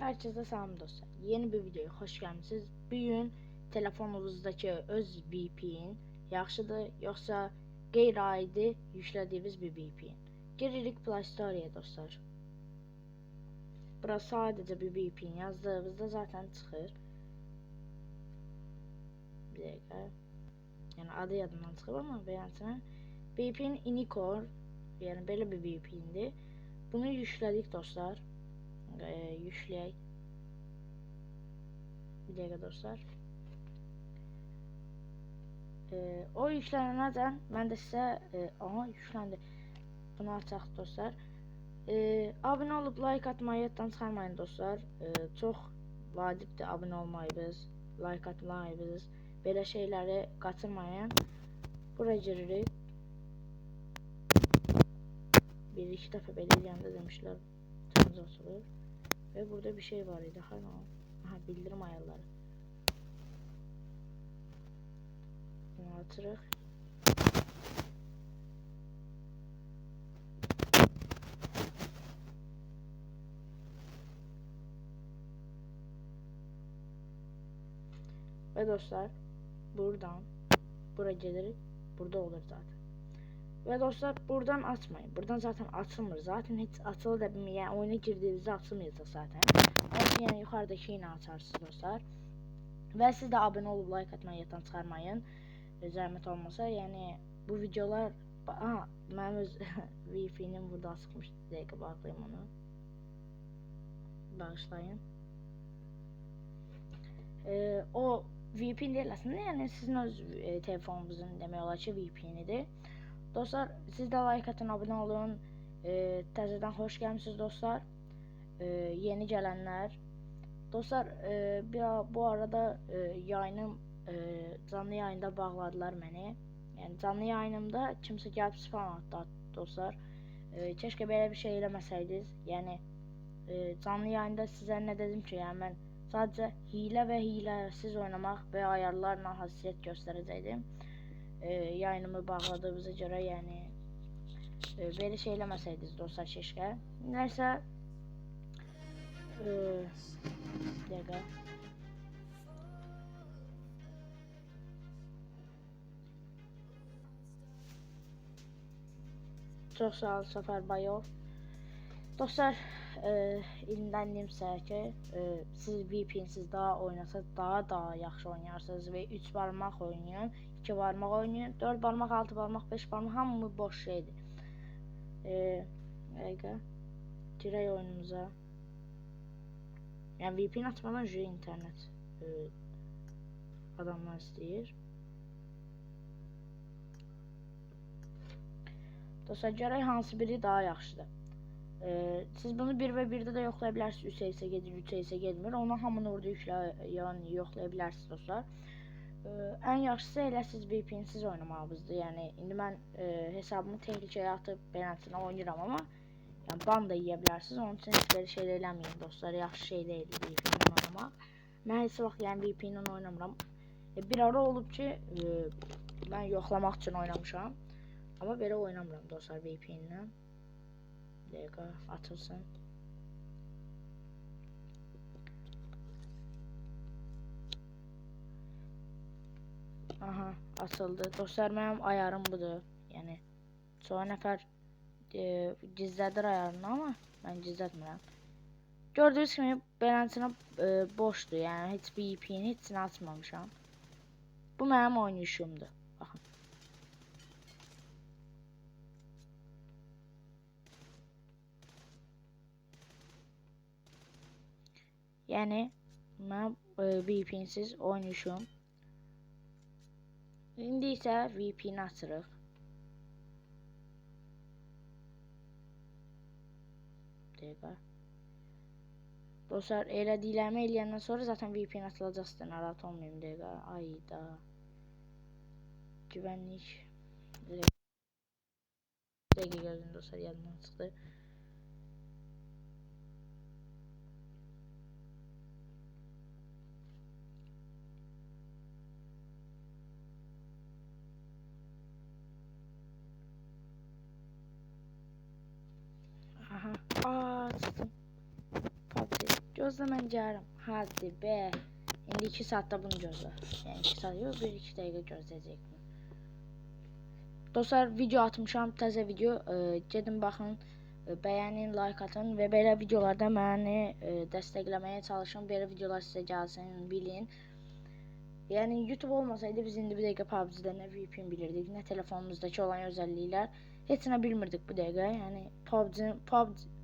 Herkese selam dostlar. Yeni bir videoya hoş geldiniz. Bugün telefonunuzdaki öz VPN yaxşıdır yoksa qeyri-adi yüklədiyiniz bir VPN. Giririk Play Store'ya dostlar. Burası sadece bir VPN yazdığınızda zaten çıxır. Bir dakika. Yani adı yadımdan çıxır ama beğensene. VPN Inicore, yani böyle bir VPN'dir. Bunu yüklədik dostlar. Yükləyək. Bir dakika dostlar. O yüklənənəcən mən də sizə aha yükləndi. Bunu açaq dostlar. Abunə olub like atmayı yaddan çıxarmayın dostlar. Çox vacibdir abunə olmayınız, like atmayınız. Belə şeyləri qaçırmayın. Buraya giririk. Bir iki dəfə belə eləyəndə demişlər canınız açılır. Ve burada bir şey var idi. Aha, bildirim ayarları. Bunu açırıq. Ve dostlar buradan buraya gelirik. Burada olur zaten. Ve dostlar buradan açmayın. Buradan zaten açılmır. Zaten hiç açılı da bilmiyor. Yani oyuna girdiğinizde açılmayacak zaten. Yani yukarıdaki yine açarsınız dostlar. Ve siz de abone olup like atmayı yaddan çıxarmayın. Zəhmət olmasa. Yani bu videolar aha mənim öz VPN'im burada açılmış. Bir dakika bağlayayım onu. Bağışlayın. O VPN değil aslında. Yani sizin öz telefonunuzun demək olar ki VPN'idir. Dostlar siz de like atın, abone olun. Təzədən xoş gəlmisiniz dostlar. Yeni gelenler. Dostlar bu arada yayınım canlı yayında bağladılar məni. Yani canlı yayınımda kimsə gəlib spam atdı dostlar. Keşke böyle bir şey eləməsəydiniz. Yani canlı yayında sizə nə dedim ki, yani mən sadəcə hile ve hiləsiz oynamaq və ayarlarla hassasiyet göstərəcəkdim. Yayınımı bağladığımıza göre yani böyle şey eləməsəydiniz dostlar keşke. Neyse bir dakika. Çok sağ ol Zafer Bayov. Dostlar ilindən deyimsə ki siz VPN'siz daha oynasaz daha yaxşı oynayarsınız ve 3 barmaq oynayın, 2 barmaq oynayın, 4 barmaq, 6 barmaq, 5 barmaq hamı boş şeydir. Girək oyunumuza. Yani VPN açmadan önce internet adamlar istəyir. Dostlar görək hansı biri daha yaxşıdır. Siz bunu 1 ve 1'de de yoxlayabilirsiniz. 3'e ise gelir, 3'e ise gelmir. Onu hamını orada yani yoxlayabilirsiniz dostlar. En yaxşısı elə siz VPN'siz oynamağınızdır. Yani indi mən hesabımı tehlikeye atıp beləsinə oynayıram ama yani ban da yiyebilirsiniz. Onun için hiç böyle şeyler eləməyin dostlar. Yaxşı şey değil VPN'den oynamaq. Mən heç vaxt yəni VPN'den oynamıram. Bir ara olub ki mən yoxlamaq üçün oynamışam. Ama belə oynamıram dostlar VPN'den. Bir dakika atılsın. Aha atıldı. Dostlar benim ayarım budur. Yani çoğu nəfər gizlədir ayarını ama ben gizlətmirəm. Gördüğünüz kimi beləsinə boşdur. Yani heç bir VPN heç açmamışam. Bu mənim oynayışımdır. Baxın. Yani ben VPN'siz oynayışım. İndi isə VPN açırıq. Dəqiqə. Dostlar elədiklərimi eləyəndən sonra zaten VPN açılacaq sizə, narahat olmayın. Dəqiqə. Ayda. Güvənlik. Dəqiqə gözün dostlar yadımdan çıxdı. Aha. Çıktım. PUBG. gözlə mən gələrəm. Hadi be. İndi 2 saatda bunu gözlə. Yəni 2 saat yox, 1-2 dəqiqə gözləyəcək bunu. Dostlar, video atmışam, təzə video. Gedin baxın, bəyənin, like atın və belə videolarda məni dəstəkləməyə çalışın. Belə videolar sizə gəlsin, bilin. Yəni YouTube olmasaydı biz indi bir dəqiqə PUBG-də nə VPN bilirdik, nə telefonumuzdakı olan özəlliklər. Heç nə bilmirdik bu dəqiqə. Yəni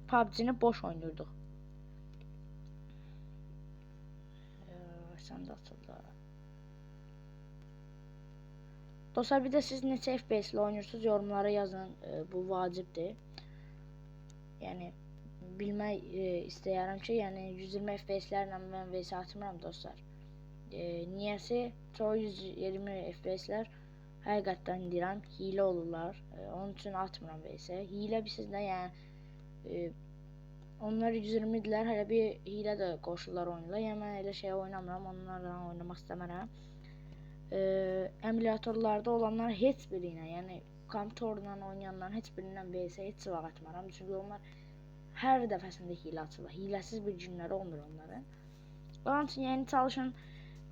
PUBG-ni boş oynuyorduk. Sən də atıldı. Dostlar, bir də siz neçə FPS ilə oynayırsınız, yorumlara yazın. Bu vacibdir. Yəni bilmək istəyirəm ki, yəni 120 FPS-lərlə mən VS atmıram dostlar. Niyəsə çoğu 120 FPS-lər həqiqətdən deyirəm hilə olurlar. Onun üçün atmıram VS. Hilə bilirsiz də, yəni onlar 120 idilər, hələ bir hilə də qoşurlar oynayırlar. Yəni mən elə şey oynamıram, onlarla oynamaq istəmirəm. Emulatorlarda olanlar heç biri ilə, yəni kompüterlə oynayanların heç birindən VS heç vaxt atmaram. Çünki onlar hər dəfəsində hilə açırlar. Hiləsiz bir günləri olmur onların. Onun üçün yəni çalışın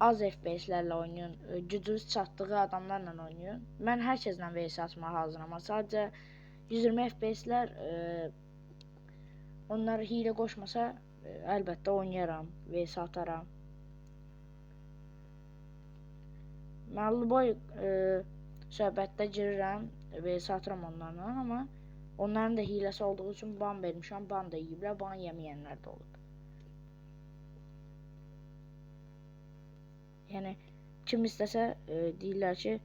az FPS-lərlə oynayın, gücünüz çatdığı adamlarla oynayın. Mən hər kəslə VS atmağa hazıram, amma sadəcə 120 FPS-lər onlar hilə qoşmasa əlbəttə oynayaram, VS ataram. Mən boy söhbətdə girirəm, VS atıram onlarla, amma onların da hiləsi olduğu üçün ban vermişəm, ban da yiyiblər, ban yeməyənlər də olub. Yəni kim istəsə deyirlər ki,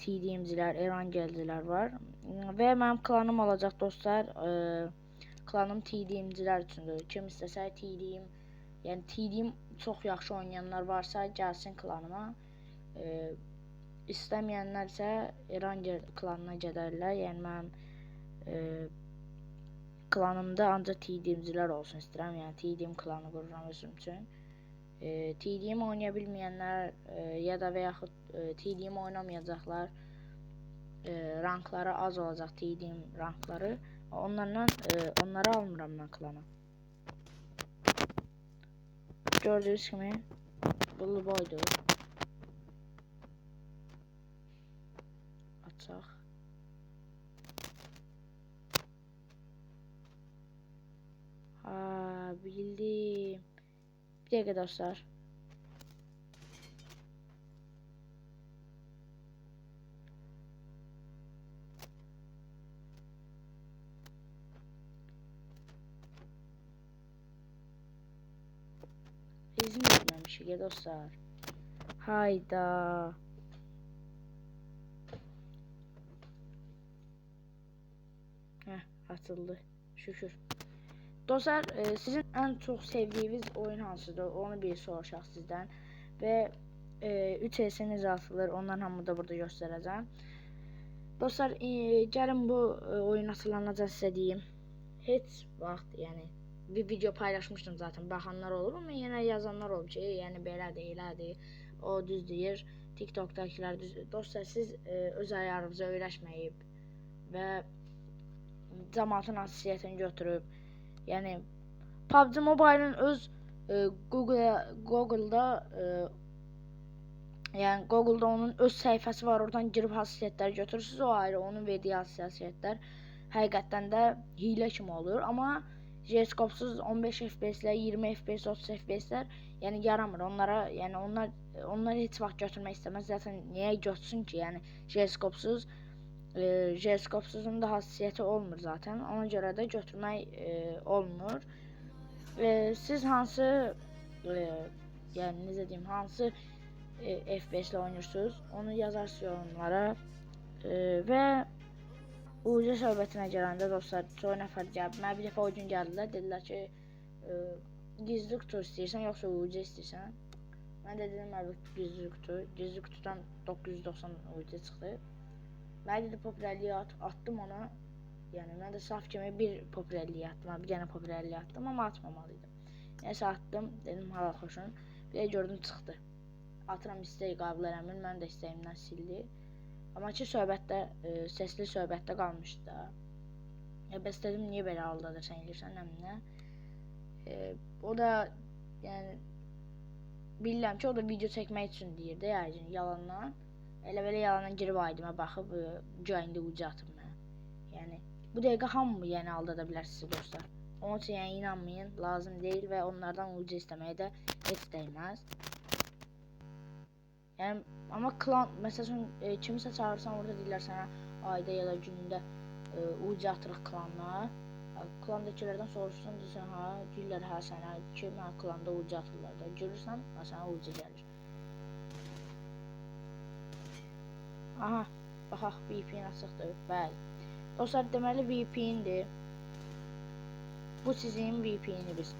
TDM'cilər, Erangelcilər var və mənim klanım olacaq dostlar. Klanım TDM'cilər üçündür. Kim istəsə TDM, yəni TDM çox yaxşı oynayanlar varsa gəlsin klanıma. İstəməyənlər isə Erangel klanına gedərlər. Yəni mənim klanımda ancaq TDM'cilər olsun istəyirəm. Yəni TDM klanı qururam özüm üçün. TDM oynaya bilməyənlər ya da və yaxud TDM oynamayacaqlar, rankları az olacaq TDM rankları, onları almıram mən klana. Gördüyünüz kimi bullu boydur. Açaq. Ha, bildim. Bir dəqiqə dostlar. İzin verməmişik ya dostlar. Hayda. Atıldı. Şükür. Dostlar, sizin ən çox sevdiyiniz oyun hansıdır? Onu bir soruşaq sizdən. Və 3 esiniz atılır. Onların hamını da burada göstərəcəm. Dostlar, gəlin bu oyun atılanacaq sizə deyim. Heç vaxt, yəni bir video paylaşmışdım zaten. Baxanlar olur, amma yenə yazanlar olur ki, yəni belədir, elədir. O düz deyir. TikTok'dakilər düz. Dostlar, siz öz ayarınıza öyrəşməyib və cəmaatın hassasiyyətini götürüb, yəni PUBG Mobile'ın öz Google'da yəni Google'da onun öz səhifəsi var, oradan girib hassasiyyətləri götürürsünüz, o ayrı, onun verdiyi hassasiyyətlər həqiqətdən də hilə kimi olur, amma J-Scope'suz 15 FPS-lər, 20 FPS, 30 FPS-lər yəni yaramır onlara, yəni onlar heç vaxt götürmək istəməz, zaten niyə götürsün ki, yəni J-Scope'suz J-Scope'suzun da hassasiyyəti olmur zaten, ona görə də götürmək olmur. Siz hansı yəni necə deyim, hansı FPS ilə oynuyorsunuz, onu yazarsınız yorumlara və UC söhbətinə gələndə dostlar, çoğu nəfər gəlib, mənə bir dəfə o gün gəldilər, dedilər ki, gizli kutu istəyirsən, yoxsa UC istəyirsən? Mən də dedim, əlbəttə gizli kutudan 990 UC çıxdı. Mən də popülərliyi attım ona, yəni mən də saf kimi bir popülərliyi attım, bir dənə popülərliyi attım, amma atmamalıydım. Neysə attım, dedim halal xoşun, bir də gördüm çıxdı. Atıram istəyi qəbul eləmir, mən də istəyimdən sildi. Amma ki söhbətdə, səsli söhbətdə qalmışdı da. Bəs dedim, niyə belə aldadırsan, eləyirsən, nəminə? O da yəni bilirəm ki, o da video çəkmək üçün deyirdi, yəni yalandan. Elə belə yalandan girib aydımə baxıb join'də ucu atıb mənə. Yəni bu dəqiqə hamı yəni aldada bilər sizi dostlar. Onun üçün yəni inanmayın, lazım deyil və onlardan ucu istəməyə də heç dəyməz. Yəni amma klan məsələn kimisə çağırsan orada deyirlər sənə ayda ya da gündə ucu atırıq klanla. Klandakilərdən soruşsan deyirsən ha, deyirlər hə sənə ki, mən klanda ucu atırlar da. Görürsən, sənə ucu gəlir. Aha, baxaq VPN açıqdır. Bəli. Dostlar, deməli VPN-dir. Bu sizin VPN-iniz.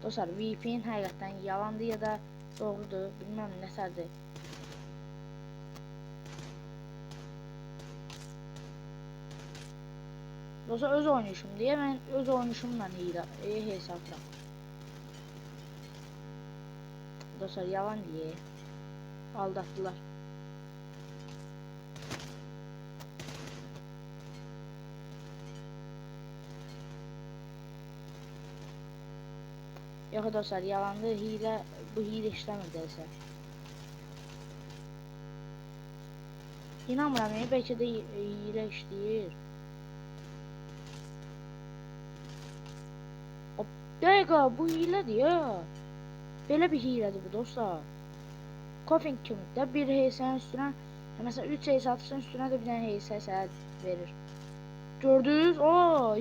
Dostlar, VPN həqiqətən yalandır ya da doğrudur, bilməm nəsədir. Dostlar, öz oynayışım deyə mən öz oynayışımla hesablıyam. Dostlar, yalan deyə aldatdılar. Yox dostlar, yalandır, hile, bu hile işləmir deyilsə. İnanmıram, bəlkə də hile işləyir. Dəqiqə, bu hilədir ya. Belə bir hilədir bu dostlar. Coffin kimi də bir heysənin üstünə, məsələn 3 heysə atırsan üstünə də bir dənə heysə sənə verir. Gördünüz? O,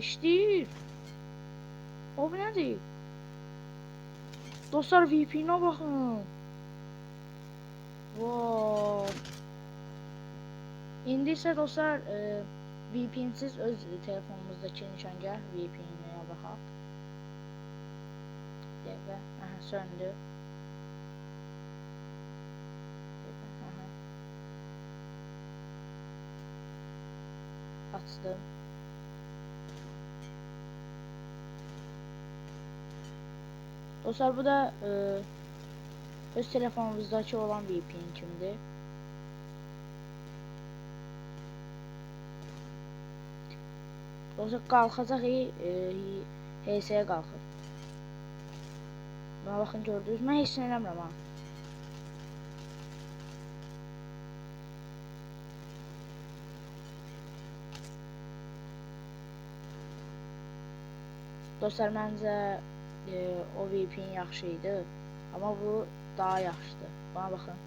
işləyir. O bu nədir? Dostlar, VPN-ə baxın. Wow. İndi isə dostlar, VPN-siz öz telefonumuzdakı nişangah VPN-ə baxaq. Dəqiqə, aha, söndü. Aha. Açdım. Dostlar, bu da öz telefonumuzdakı olan VPN kimdir. Dostlar, qalxacaq HS'yə qalxır. Buna baxın, gördünüz. Mən heç nə eləmirəm ha. Dostlar, məncə o VPN yaxşı idi. Amma bu daha yaxşıdır. Bana baxın.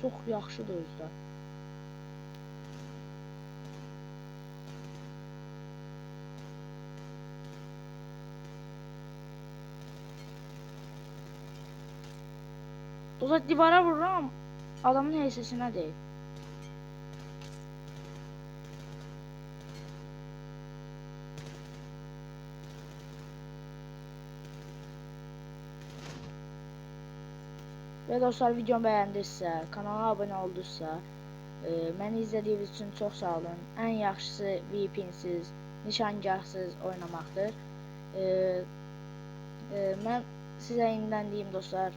Çox yaxşıdır özdə. Dostlar, divara vururam. Adamın heysəsinə deyil. Ve dostlar, videomu bəyəndinizsə, kanala abunə oldunuzsa, məni izlədiyiniz üçün çox sağ olun. Ən yaxşısı VPN-siz, nişangahsız oynamaqdır. Mən sizə indidən deyim dostlar,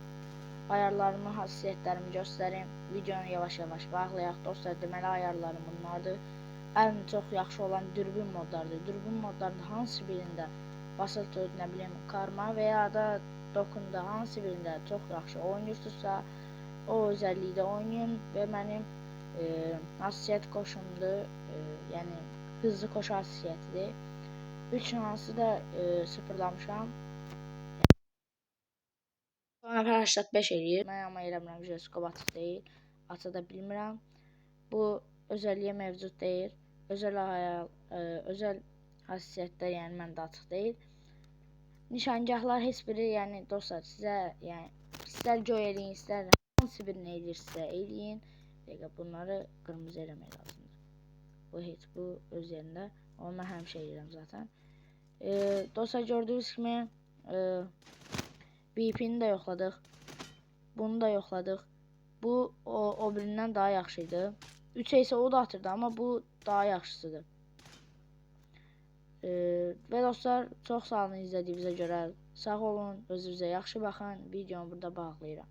ayarlarımı, xüsusiyyətlərimi göstərim. Videonu yavaş-yavaş bağlayaq. Dostlar, deməli ayarlarım bunlardır. Ən çox yaxşı olan dürbün modlardır. Dürbün modlarında hansı birində basılı nə bilim karma və ya da dokunda hansı birində çox yaxşı oynayırsınızsa, o özəllikdə oynayın və mənim xüsusiyyət qoşumdur, yəni hızlı qoşu xüsusiyyətidir. 3 hansı da sıfırlamışam. Sonra 85 eləyir. Mən amma eləmirəm, jiroskop açıq deyil. Aça da bilmirəm. Bu özəlliyə mövcud deyil. Özəl xüsusiyyətdə yəni məndə açıq deyil. Nişangahlar heç biri, yəni dostlar, sizə yəni istər göy eləyin, istər hansı birini eləyirsə eləyin. Dəqiqə, bunları qırmızı eləmək lazımdır. Bu heç bu öz yerində. Onu mən həmişə eləyirəm zaten. Dostlar, gördüyünüz kimi VPN-i də yoxladıq. Bunu da yoxladıq. Bu o birindən daha yaxşı idi. 3 isə o da atırdı, amma bu daha yaxşısıdır. Və dostlar, çox sağ olun izlədiyinizə görə. Sağ olun, özünüzə yaxşı baxın. Videomu burada bağlayıram.